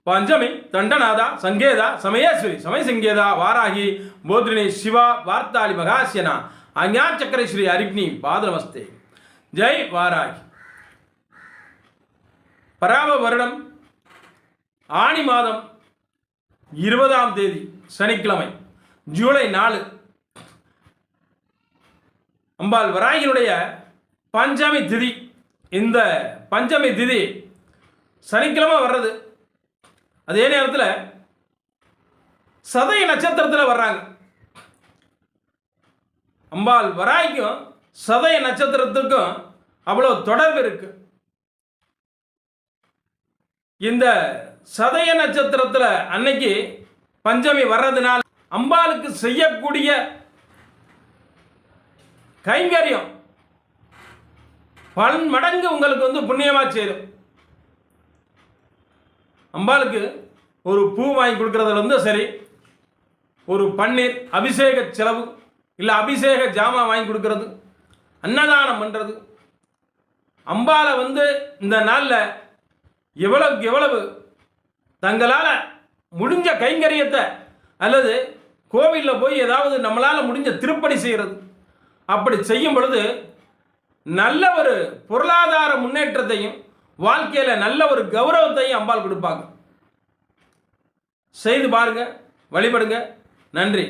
பஞ்சமி தண்டநாதா சங்கேதா சமயேஸ்வரி சமயசங்கேதா வாராகி போத்ரினி சிவா வார்த்தாளி மகாசியனா அஞ்ஞாச்சக்கரை ஸ்ரீ அரிக்னி பாதநமஸ்தே. ஜெய் வாராகி. பராப வருடம் ஆணி மாதம் 20ஆம் தேதி சனிக்கிழமை ஜூலை 4 அம்பாள் வராகியினுடைய பஞ்சமி திதி. இந்த பஞ்சமி திதி சனிக்கிழமை வர்றது. அதே நேரத்தில் சதய நட்சத்திரத்தில் வர்றாங்க. அம்பாள் வராய்க்கும் சதய நட்சத்திரத்துக்கும் அவ்வளோ தொடர்பு இருக்கு. இந்த சதய நட்சத்திரத்தில் அன்னைக்கு பஞ்சமி வர்றதுனால அம்பாளுக்கு செய்யக்கூடிய கைங்கரியம் பல மடங்கு உங்களுக்கு புண்ணியமாக சேரும். அம்பாளுக்கு ஒரு பூ வாங்கி கொடுக்கறதுல சரி, ஒரு பன்னீர் அபிஷேக செலவு இல்லை அபிஷேக ஜாமா வாங்கி கொடுக்கறது, அன்னதானம் பண்ணுறது, அம்பாளை இந்த நாளில் எவ்வளவுக்கு எவ்வளவு தங்களால் முடிஞ்ச கைங்கரியத்தை அல்லது கோவிலில் போய் ஏதாவது நம்மளால் முடிஞ்ச திருப்பணி செய்கிறது, அப்படி செய்யும் பொழுது நல்ல ஒரு பொருளாதார முன்னேற்றத்தையும் வாழ்க்கையில் நல்ல ஒரு கௌரவத்தையும் அம்பாள் கொடுப்பாங்க. செய்து பாருங்க, வழிபடுங்க. நன்றி.